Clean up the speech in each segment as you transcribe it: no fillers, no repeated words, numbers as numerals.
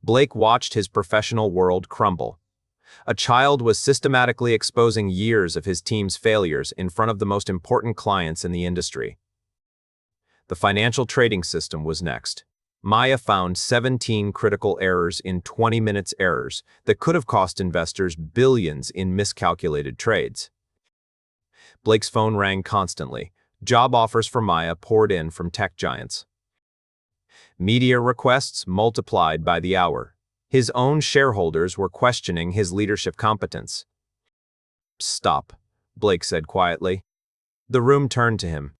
Blake watched his professional world crumble. A child was systematically exposing years of his team's failures in front of the most important clients in the industry. The financial trading system was next. Maya found 17 critical errors in 20 minutes errors that could have cost investors billions in miscalculated trades. Blake's phone rang constantly. Job offers for Maya poured in from tech giants. Media requests multiplied by the hour. His own shareholders were questioning his leadership competence. "Stop," Blake said quietly. The room turned to him.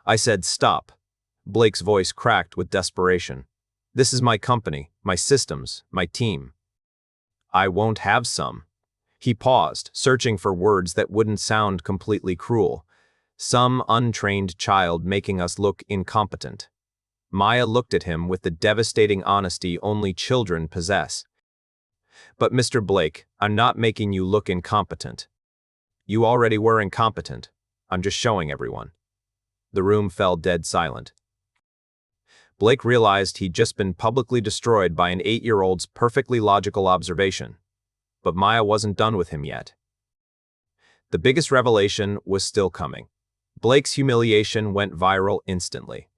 "I said stop." Blake's voice cracked with desperation. "This is my company, my systems, my team. I won't have some." He paused, searching for words that wouldn't sound completely cruel. "Some untrained child making us look incompetent." Maya looked at him with the devastating honesty only children possess. "But Mr. Blake, I'm not making you look incompetent. You already were incompetent. I'm just showing everyone." The room fell dead silent. Blake realized he'd just been publicly destroyed by an 8-year-old's perfectly logical observation. But Maya wasn't done with him yet. The biggest revelation was still coming. Blake's humiliation went viral instantly.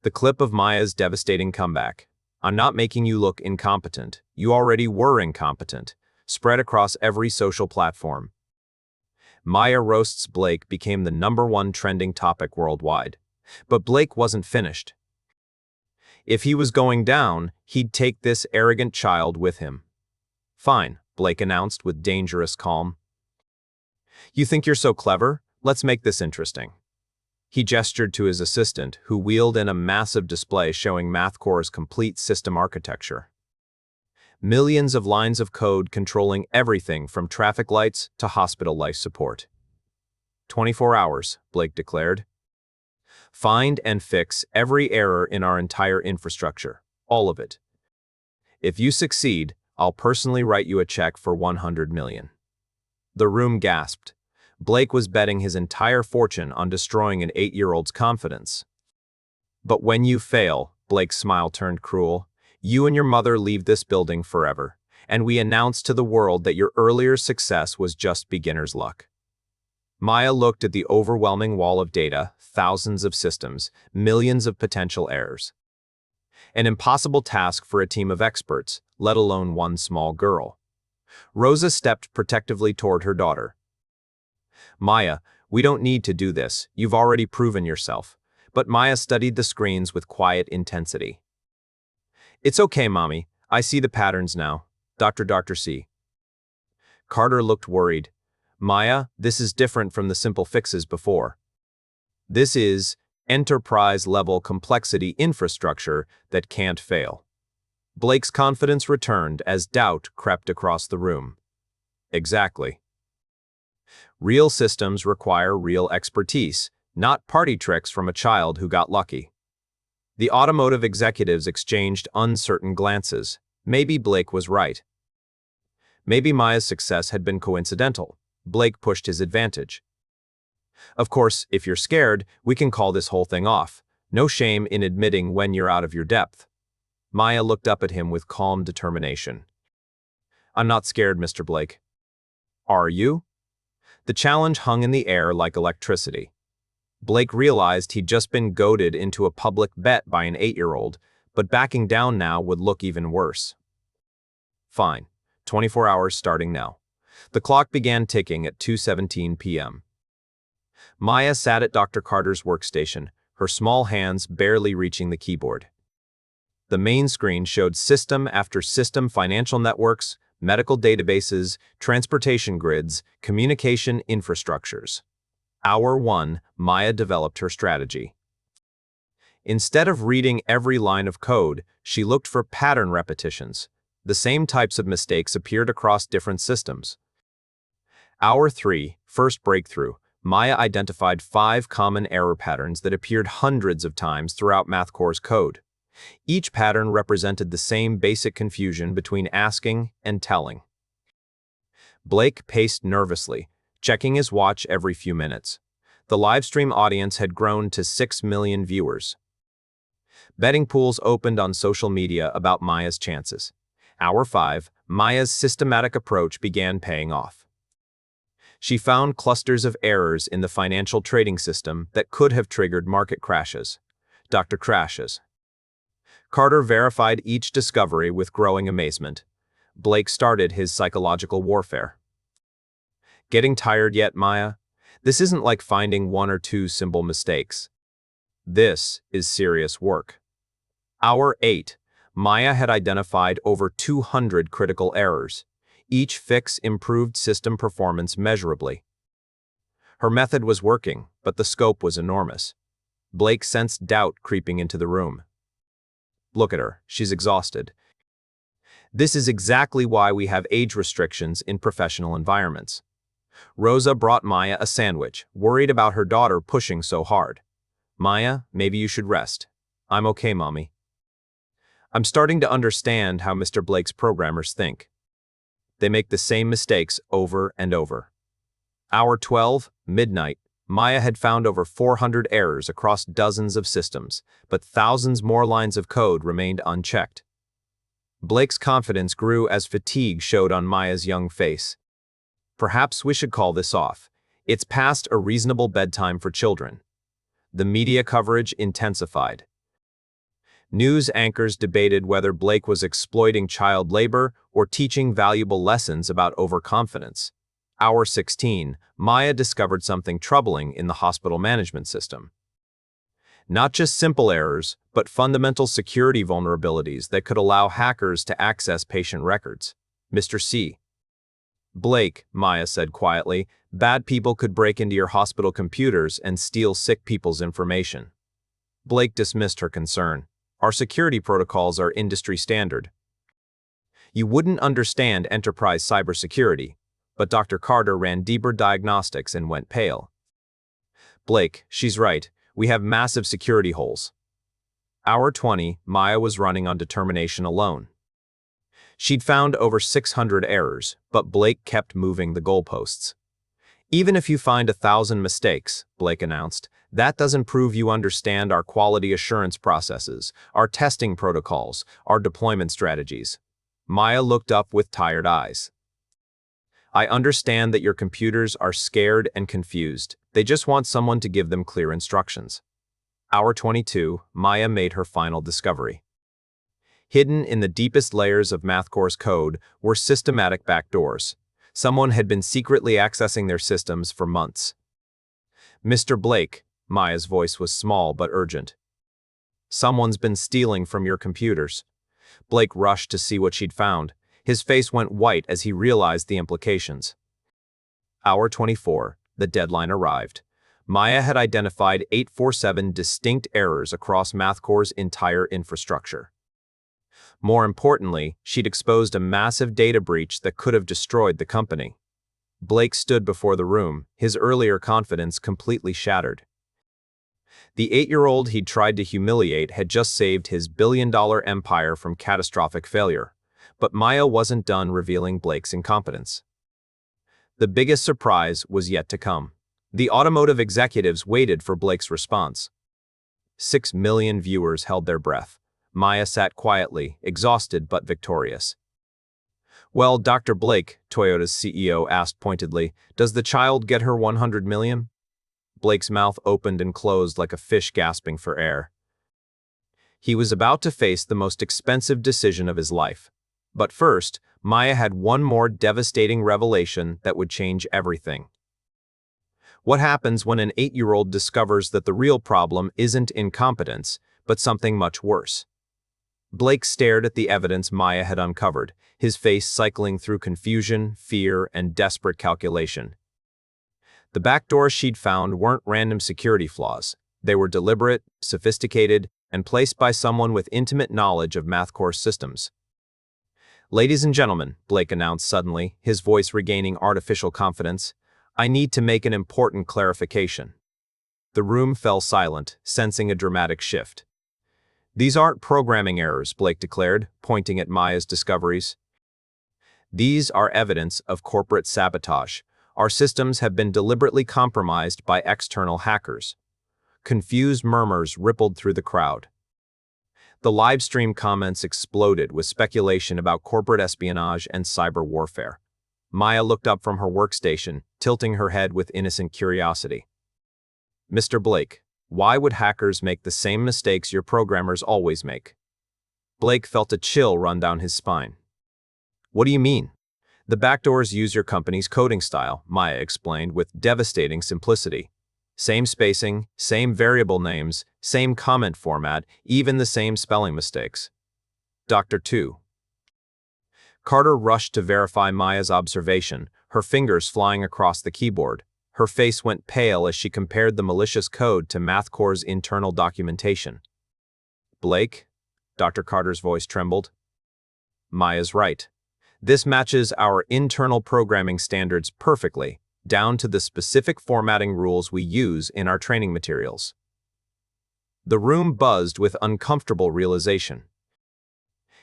The clip of Maya's devastating comeback, "I'm not making you look incompetent. You already were incompetent," spread across every social platform. Maya roasts Blake became the #1 trending topic worldwide. But Blake wasn't finished. If he was going down, he'd take this arrogant child with him. "Fine," Blake announced with dangerous calm. "You think you're so clever? Let's make this interesting." He gestured to his assistant, who wheeled in a massive display showing MathCore's complete system architecture. Millions of lines of code controlling everything from traffic lights to hospital life support. 24 hours, Blake declared. "Find and fix every error in our entire infrastructure, all of it. If you succeed, I'll personally write you a check for $100 million. The room gasped. Blake was betting his entire fortune on destroying an 8-year-old's confidence. "But when you fail," Blake's smile turned cruel, "you and your mother leave this building forever, and we announce to the world that your earlier success was just beginner's luck." Maya looked at the overwhelming wall of data, thousands of systems, millions of potential errors. An impossible task for a team of experts, let alone one small girl. Rosa stepped protectively toward her daughter. "Maya, we don't need to do this. You've already proven yourself." But Maya studied the screens with quiet intensity. "It's okay, Mommy. I see the patterns now. Dr. C." Carter looked worried. "Maya, this is different from the simple fixes before. This is enterprise-level complexity infrastructure that can't fail." Blake's confidence returned as doubt crept across the room. "Exactly. Real systems require real expertise, not party tricks from a child who got lucky." The automotive executives exchanged uncertain glances. Maybe Blake was right. Maybe Maya's success had been coincidental. Blake pushed his advantage. "Of course, if you're scared, we can call this whole thing off. No shame in admitting when you're out of your depth." Maya looked up at him with calm determination. "I'm not scared, Mr. Blake." "Are you?" The challenge hung in the air like electricity. Blake realized he'd just been goaded into a public bet by an 8-year-old, but backing down now would look even worse. "Fine. 24 hours starting now." The clock began ticking at 2:17 p.m. Maya sat at Dr. Carter's workstation, her small hands barely reaching the keyboard. The main screen showed system after system financial networks, medical databases, transportation grids, communication infrastructures. Hour 1, Maya developed her strategy. Instead of reading every line of code, she looked for pattern repetitions. The same types of mistakes appeared across different systems. Hour 3, first breakthrough, Maya identified 5 common error patterns that appeared hundreds of times throughout MathCore's code. Each pattern represented the same basic confusion between asking and telling. Blake paced nervously, checking his watch every few minutes. The livestream audience had grown to 6 million viewers. Betting pools opened on social media about Maya's chances. Hour 5, Maya's systematic approach began paying off. She found clusters of errors in the financial trading system that could have triggered market crashes. Dr. Crashes. Carter verified each discovery with growing amazement. Blake started his psychological warfare. Getting tired yet, Maya? This isn't like finding one or two simple mistakes. This is serious work. Hour 8, Maya had identified over 200 critical errors. Each fix improved system performance measurably. Her method was working, but the scope was enormous. Blake sensed doubt creeping into the room. Look at her, she's exhausted. This is exactly why we have age restrictions in professional environments. Rosa brought Maya a sandwich, worried about her daughter pushing so hard. Maya, maybe you should rest. I'm okay, Mommy. I'm starting to understand how Mr. Blake's programmers think. They make the same mistakes over and over. Hour 12, midnight, Maya had found over 400 errors across dozens of systems, but thousands more lines of code remained unchecked. Blake's confidence grew as fatigue showed on Maya's young face. Perhaps we should call this off. It's past a reasonable bedtime for children. The media coverage intensified. News anchors debated whether Blake was exploiting child labor or teaching valuable lessons about overconfidence. Hour 16, Maya discovered something troubling in the hospital management system. Not just simple errors, but fundamental security vulnerabilities that could allow hackers to access patient records. Mr. C. Blake, Maya said quietly, bad people could break into your hospital computers and steal sick people's information. Blake dismissed her concern. Our security protocols are industry standard. You wouldn't understand enterprise cybersecurity, but Dr. Carter ran deeper diagnostics and went pale. Blake, she's right. We have massive security holes. Hour 20, Maya was running on determination alone. She'd found over 600 errors, but Blake kept moving the goalposts. Even if you find 1,000 mistakes, Blake announced, that doesn't prove you understand our quality assurance processes, our testing protocols, our deployment strategies. Maya looked up with tired eyes. I understand that your computers are scared and confused. They just want someone to give them clear instructions. Hour 22, Maya made her final discovery. Hidden in the deepest layers of MathCore's code were systematic backdoors. Someone had been secretly accessing their systems for months. Mr. Blake, Maya's voice was small but urgent. Someone's been stealing from your computers. Blake rushed to see what she'd found. His face went white as he realized the implications. Hour 24, the deadline arrived. Maya had identified 847 distinct errors across MathCore's entire infrastructure. More importantly, she'd exposed a massive data breach that could have destroyed the company. Blake stood before the room, his earlier confidence completely shattered. The 8-year-old he'd tried to humiliate had just saved his billion-dollar empire from catastrophic failure. But Maya wasn't done revealing Blake's incompetence. The biggest surprise was yet to come. The automotive executives waited for Blake's response. 6 million viewers held their breath. Maya sat quietly, exhausted but victorious. Well, Dr. Blake, Toyota's CEO asked pointedly, does the child get her 100 million? Blake's mouth opened and closed like a fish gasping for air. He was about to face the most expensive decision of his life. But first, Maya had one more devastating revelation that would change everything. What happens when an 8-year-old discovers that the real problem isn't incompetence, but something much worse? Blake stared at the evidence Maya had uncovered, his face cycling through confusion, fear, and desperate calculation. The backdoors she'd found weren't random security flaws. They were deliberate, sophisticated, and placed by someone with intimate knowledge of MathCore systems. Ladies and gentlemen, Blake announced suddenly, his voice regaining artificial confidence, I need to make an important clarification. The room fell silent, sensing a dramatic shift. These aren't programming errors, Blake declared, pointing at Maya's discoveries. These are evidence of corporate sabotage. Our systems have been deliberately compromised by external hackers. Confused murmurs rippled through the crowd. The live stream comments exploded with speculation about corporate espionage and cyber warfare. Maya looked up from her workstation, tilting her head with innocent curiosity. "Mr. Blake, why would hackers make the same mistakes your programmers always make?" Blake felt a chill run down his spine. "What do you mean?" "The backdoors use your company's coding style," Maya explained with devastating simplicity. "Same spacing, same variable names, same comment format, even the same spelling mistakes." Dr. 2. Carter rushed to verify Maya's observation, her fingers flying across the keyboard. Her face went pale as she compared the malicious code to MathCore's internal documentation. "Blake?" Dr. Carter's voice trembled. "Maya's right. This matches our internal programming standards perfectly, down to the specific formatting rules we use in our training materials." The room buzzed with uncomfortable realization.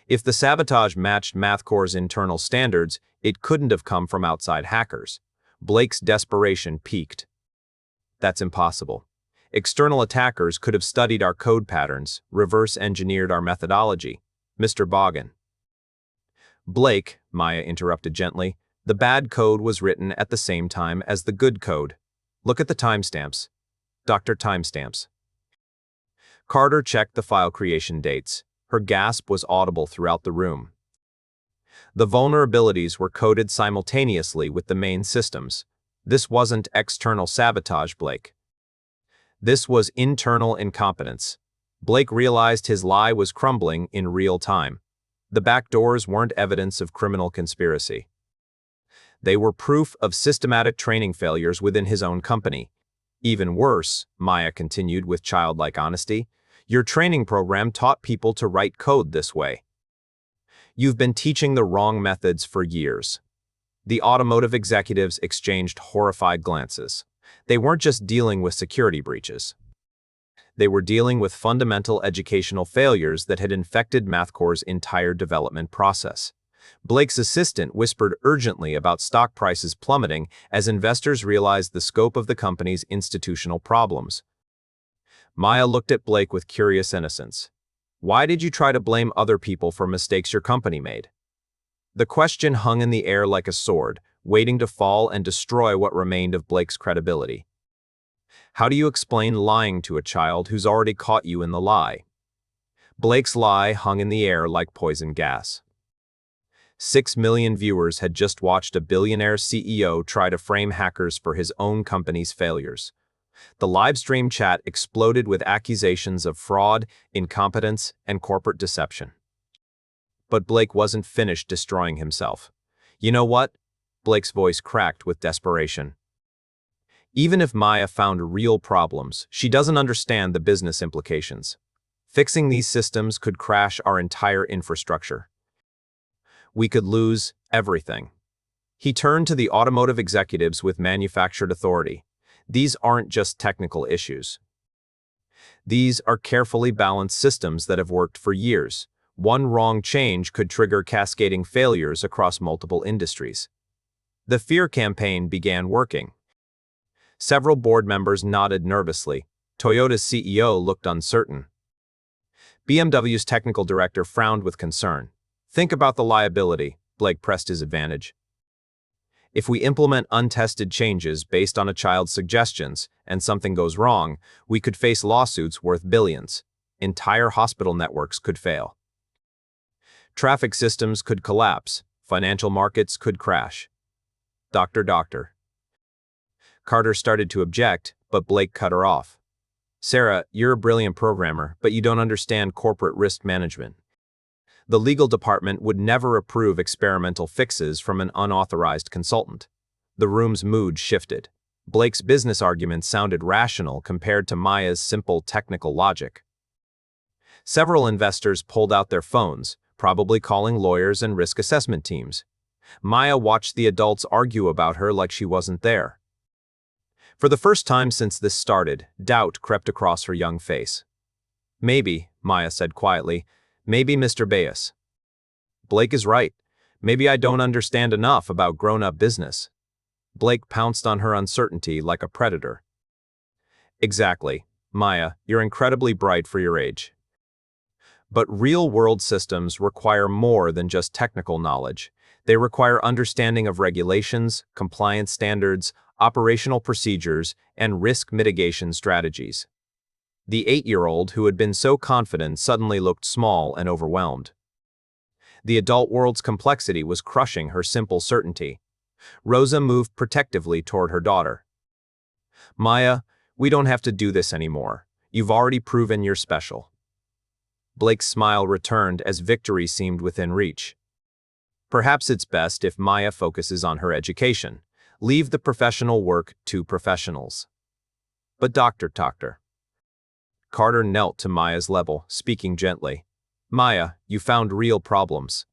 If the sabotage matched MathCore's internal standards, it couldn't have come from outside hackers. Blake's desperation peaked. "That's impossible. External attackers could have studied our code patterns, reverse-engineered our methodology. Mr. Boggin." "Blake," Maya interrupted gently, "the bad code was written at the same time as the good code. Look at the timestamps." Dr. Timestamps. Carter checked the file creation dates. Her gasp was audible throughout the room. The vulnerabilities were coded simultaneously with the main systems. This wasn't external sabotage, Blake. This was internal incompetence. Blake realized his lie was crumbling in real time. The backdoors weren't evidence of criminal conspiracy. They were proof of systematic training failures within his own company. "Even worse," Maya continued with childlike honesty, "your training program taught people to write code this way. You've been teaching the wrong methods for years." The automotive executives exchanged horrified glances. They weren't just dealing with security breaches. They were dealing with fundamental educational failures that had infected MathCore's entire development process. Blake's assistant whispered urgently about stock prices plummeting as investors realized the scope of the company's institutional problems. Maya looked at Blake with curious innocence. "Why did you try to blame other people for mistakes your company made?" The question hung in the air like a sword, waiting to fall and destroy what remained of Blake's credibility. How do you explain lying to a child who's already caught you in the lie? Blake's lie hung in the air like poison gas. 6 million viewers had just watched a billionaire CEO try to frame hackers for his own company's failures. The live stream chat exploded with accusations of fraud, incompetence, and corporate deception. But Blake wasn't finished destroying himself. "You know what?" Blake's voice cracked with desperation. "Even if Maya found real problems, she doesn't understand the business implications. Fixing these systems could crash our entire infrastructure. We could lose everything." He turned to the automotive executives with manufactured authority. "These aren't just technical issues. These are carefully balanced systems that have worked for years. One wrong change could trigger cascading failures across multiple industries." The fear campaign began working. Several board members nodded nervously. Toyota's CEO looked uncertain. BMW's technical director frowned with concern. "Think about the liability," Blake pressed his advantage. "If we implement untested changes based on a child's suggestions and something goes wrong, we could face lawsuits worth billions. Entire hospital networks could fail. Traffic systems could collapse. Financial markets could crash." Doctor. Carter started to object, but Blake cut her off. "Sarah, you're a brilliant programmer, but you don't understand corporate risk management. The legal department would never approve experimental fixes from an unauthorized consultant." The room's mood shifted. Blake's business arguments sounded rational compared to Maya's simple technical logic. Several investors pulled out their phones, probably calling lawyers and risk assessment teams. Maya watched the adults argue about her like she wasn't there. For the first time since this started, doubt crept across her young face. "Maybe," Maya said quietly, "maybe Mr. Bayes. Blake is right. Maybe I don't understand enough about grown-up business." Blake pounced on her uncertainty like a predator. "Exactly. Maya, you're incredibly bright for your age. But real-world systems require more than just technical knowledge. They require understanding of regulations, compliance standards, operational procedures, and risk mitigation strategies. The 8-year-old who had been so confident suddenly looked small and overwhelmed. The adult world's complexity was crushing her simple certainty. Rosa moved protectively toward her daughter. "Maya, we don't have to do this anymore. You've already proven you're special." Blake's smile returned as victory seemed within reach. "Perhaps it's best if Maya focuses on her education. Leave the professional work to professionals." "But Doctor." Carter knelt to Maya's level, speaking gently. "Maya, you found real problems.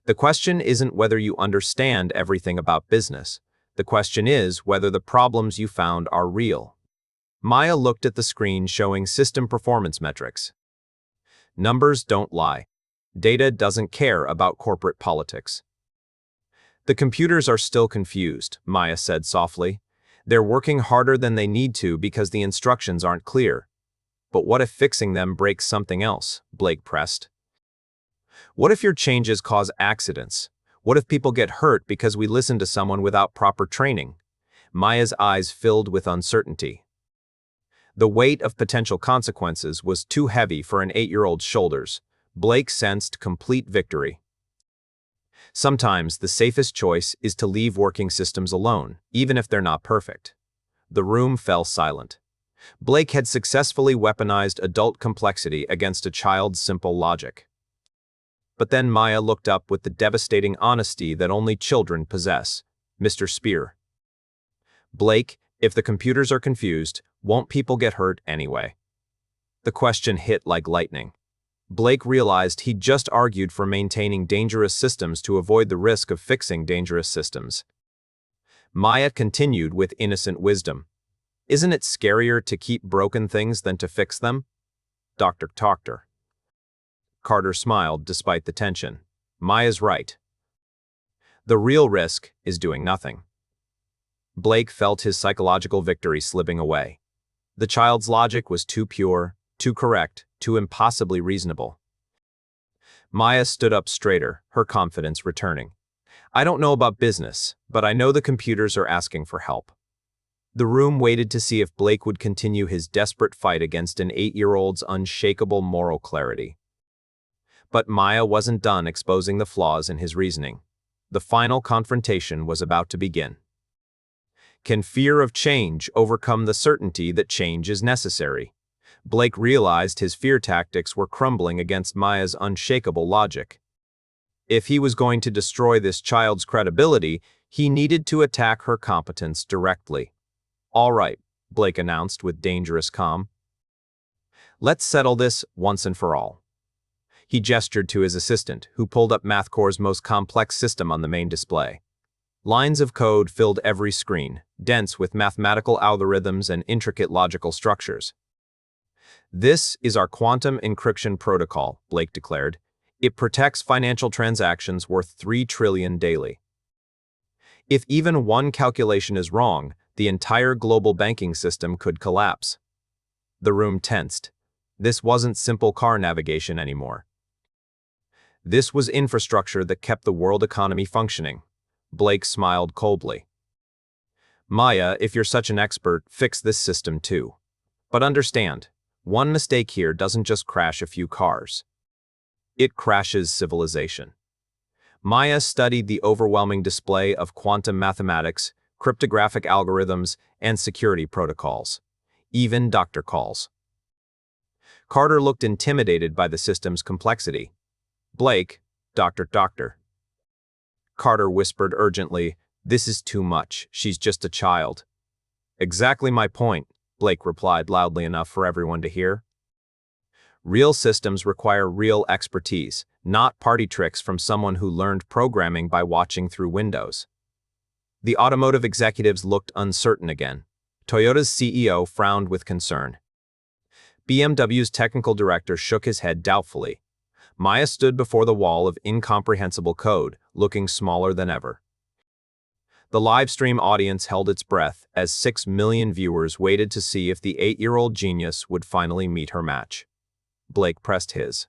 The question isn't whether you understand everything about business. The question is whether the problems you found are real." Maya looked at the screen showing system performance metrics. "Numbers don't lie. Data doesn't care about corporate politics." "The computers are still confused," Maya said softly. "They're working harder than they need to because the instructions aren't clear." "But what if fixing them breaks something else?" Blake pressed. "What if your changes cause accidents? What if people get hurt because we listen to someone without proper training?" Maya's eyes filled with uncertainty. The weight of potential consequences was too heavy for an 8-year-old's shoulders. Blake sensed complete victory. Sometimes the safest choice is to leave working systems alone, even if they're not perfect. The room fell silent. Blake had successfully weaponized adult complexity against a child's simple logic. But then Maya looked up with the devastating honesty that only children possess. "Mr. Spear." "Blake, if the computers are confused, won't people get hurt anyway?" The question hit like lightning. Blake realized he'd just argued for maintaining dangerous systems to avoid the risk of fixing dangerous systems. Maya continued with innocent wisdom. "Isn't it scarier to keep broken things than to fix them?" Doctor. Carter smiled despite the tension. "Maya's right. The real risk is doing nothing." Blake felt his psychological victory slipping away. The child's logic was too pure, too correct, too impossibly reasonable. Maya stood up straighter, her confidence returning. "I don't know about business, but I know the computers are asking for help." The room waited to see if Blake would continue his desperate fight against an 8-year-old's unshakable moral clarity. But Maya wasn't done exposing the flaws in his reasoning. The final confrontation was about to begin. Can fear of change overcome the certainty that change is necessary? Blake realized his fear tactics were crumbling against Maya's unshakable logic. If he was going to destroy this child's credibility, he needed to attack her competence directly. "All right," Blake announced with dangerous calm. "Let's settle this once and for all." He gestured to his assistant, who pulled up MathCore's most complex system on the main display. Lines of code filled every screen, dense with mathematical algorithms and intricate logical structures. "This is our quantum encryption protocol," Blake declared. "It protects financial transactions worth $3 trillion daily. If even one calculation is wrong, the entire global banking system could collapse." The room tensed. This wasn't simple car navigation anymore. This was infrastructure that kept the world economy functioning. Blake smiled coldly. "Maya, if you're such an expert, fix this system too. But understand, one mistake here doesn't just crash a few cars. It crashes civilization." Maya studied the overwhelming display of quantum mathematics, cryptographic algorithms, and security protocols. Even doctor calls. Carter looked intimidated by the system's complexity. "Blake, doctor." Carter whispered urgently, "This is too much. She's just a child." "Exactly my point," Blake replied loudly enough for everyone to hear. "Real systems require real expertise, not party tricks from someone who learned programming by watching through Windows." The automotive executives looked uncertain again. Toyota's CEO frowned with concern. BMW's technical director shook his head doubtfully. Maya stood before the wall of incomprehensible code, looking smaller than ever. The livestream audience held its breath as 6 million viewers waited to see if the 8-year-old genius would finally meet her match. Blake pressed his.